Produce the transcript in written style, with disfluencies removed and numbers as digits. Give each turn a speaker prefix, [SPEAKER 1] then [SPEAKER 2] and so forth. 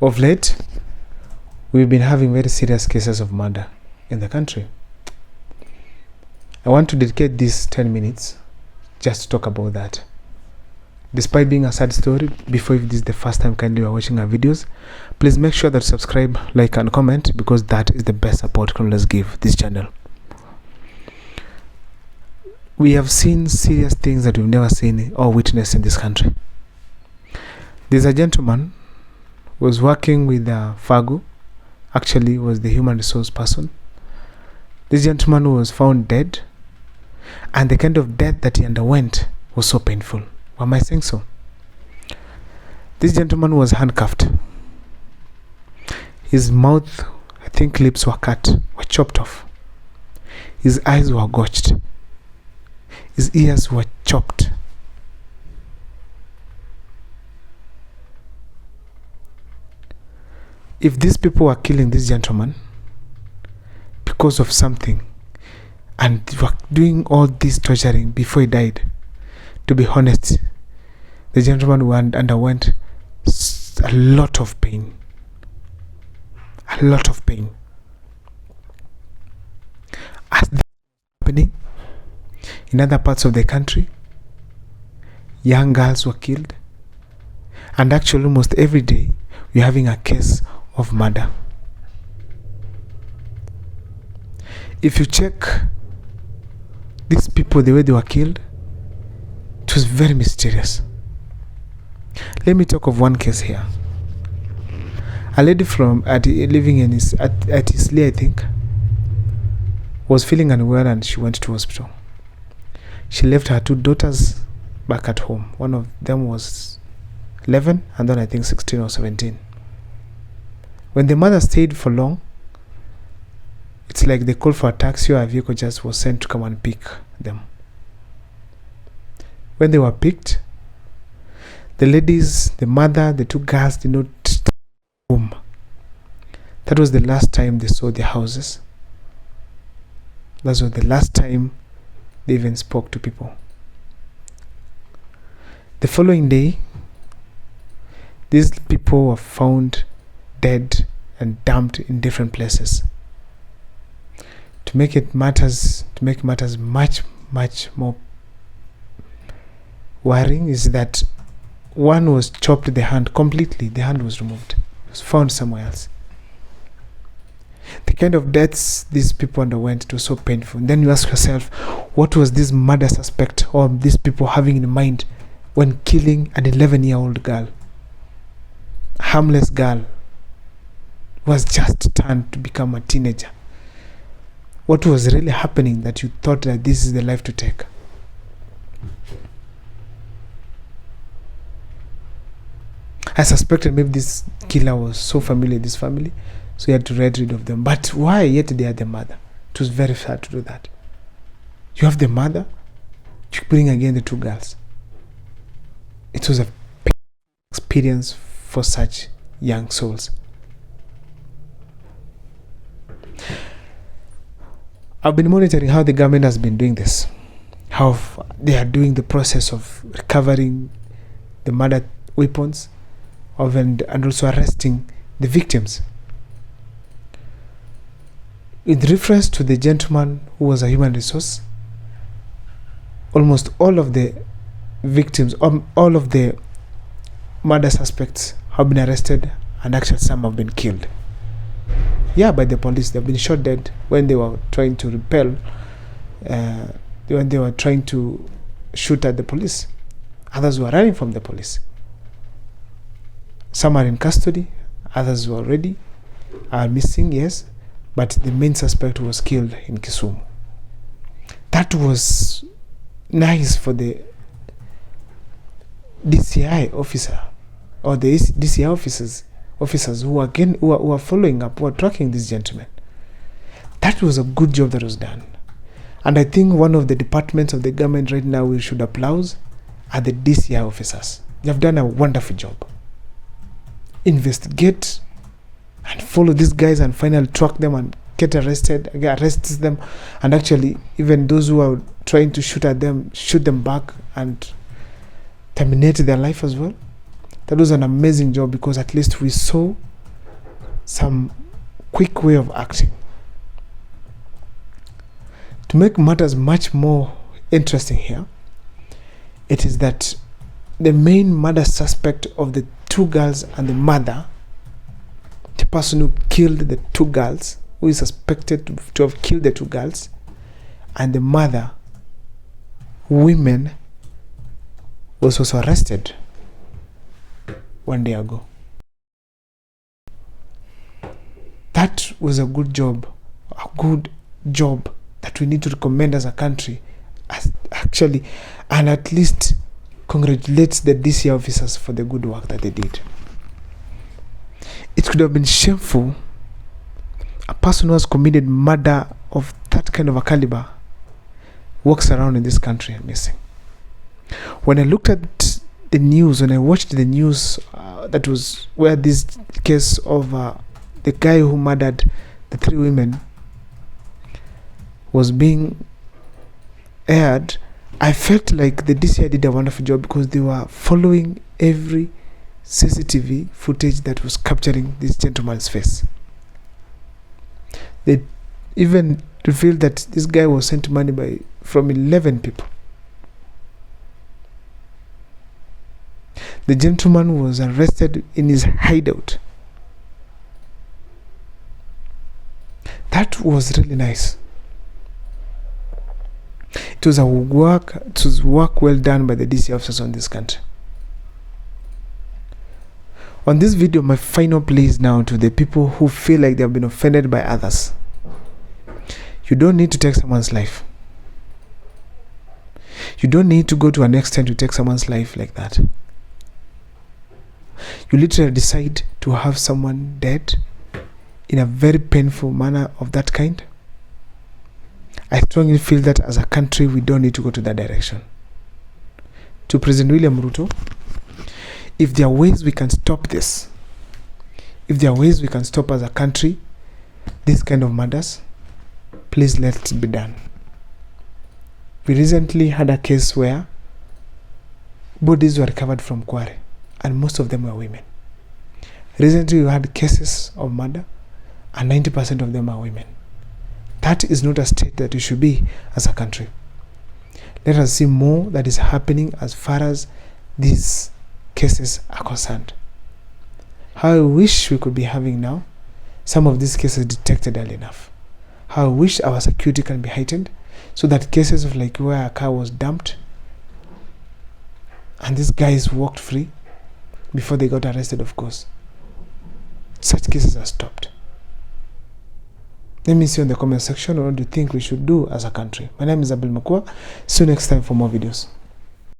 [SPEAKER 1] Of late, we've been having very serious cases of murder in the country. I want to dedicate these 10 minutes just to talk about that. Despite being a sad story, before if this is the first time kindly you are watching our videos, please make sure that subscribe, like and comment, because that is the best support criminals give this channel. We have seen serious things that we've never seen or witnessed in this country. There's a gentleman who was working with Fagu, actually was the human resource person. This gentleman was found dead, and the kind of death that he underwent was so painful. Why am I saying so? This gentleman was handcuffed. His mouth, I think lips were cut, were chopped off. His eyes were gouged. His ears were chopped. If these people were killing this gentleman because of something, and were doing all this torturing before he died, to be honest, the gentleman underwent a lot of pain. A lot of pain. As this was happening in other parts of the country, young girls were killed, and actually almost every day we're having a case of murder. If you check these people, the way they were killed, it was very mysterious. Let me talk of one case here. A lady living in at Islay, I think, was feeling unwell and she went to hospital. She left her two daughters back at home. One of them was 11 and then I think 16 or 17. When the mother stayed for long, it's like they called for a taxi or a vehicle just was sent to come and pick them. When they were picked, the ladies, the mother, the two girls did not stay home. That was the last time they saw their houses. That was the last time they even spoke to people. The following day, these people were found dead and dumped in different places. To make matters much more worrying is that one was chopped the hand completely. The hand was removed. It was found somewhere else. The kind of deaths these people underwent, it was so painful. And then you ask yourself, what was this murder suspect or these people having in mind when killing an 11-year-old girl? A harmless girl was just turned to become a teenager. What was really happening that you thought that this is the life to take? I suspected maybe this killer was so familiar with this family, so he had to get rid of them. But why? Yet they had the mother. It was very hard to do that. You have the mother, you bring again the two girls. It was a painful experience for such young souls. I've been monitoring how the government has been doing this, how they are doing the process of recovering the murder weapons and also arresting the victims. With reference to the gentleman who was a human resource, almost all of the victims, all of the murder suspects have been arrested, and actually some have been killed. Yeah, by the police. They've been shot dead when they were trying to repel, when they were trying to shoot at the police. Others were running from the police. Some are in custody, others were already are missing, yes, but the main suspect was killed in Kisumu. That was nice for the DCI officer or the DCI officers who are following up, who are tracking this gentleman. That was a good job that was done. And I think one of the departments of the government right now we should applaud are the DCI officers. They have done a wonderful job. Investigate and follow these guys and finally track them and arrest them, and actually even those who are trying to shoot at them, shoot them back and terminate their life as well. That was an amazing job because at least we saw some quick way of acting. To make matters much more interesting here, it is that the main murder suspect of the 2 girls and the mother, the person who killed the 2 girls, who is suspected to have killed the 2 girls, and the mother, women, was also arrested 1 day ago. That was a good job that we need to recommend as a country, actually, and at least congratulates the DCI officers for the good work that they did. It could have been shameful. A person who has committed murder of that kind of a caliber walks around in this country missing. When I looked at the news, when I watched the news, that was where this case of the guy who murdered the 3 women was being aired, I felt like the DCI did a wonderful job because they were following every CCTV footage that was capturing this gentleman's face. They even revealed that this guy was sent money from 11 people. The gentleman was arrested in his hideout. That was really nice. It was work well done by the DCI officers on this country. On this video, my final plea is now to the people who feel like they have been offended by others. You don't need to take someone's life. You don't need to go to an extent to take someone's life like that. You literally decide to have someone dead in a very painful manner of that kind. I strongly feel that as a country, we don't need to go to that direction. To President William Ruto, if there are ways we can stop this, if there are ways we can stop as a country this kind of murders, please let it be done. We recently had a case where bodies were recovered from Kware, and most of them were women. Recently we had cases of murder, and 90% of them are women. That is not a state that we should be as a country. Let us see more that is happening as far as these cases are concerned. How I wish we could be having now some of these cases detected early enough. How I wish our security can be heightened so that cases of like where a car was dumped and these guys walked free before they got arrested, of course, such cases are stopped. Let me see in the comment section what do you think we should do as a country. My name is Abel Makua. See you next time for more videos.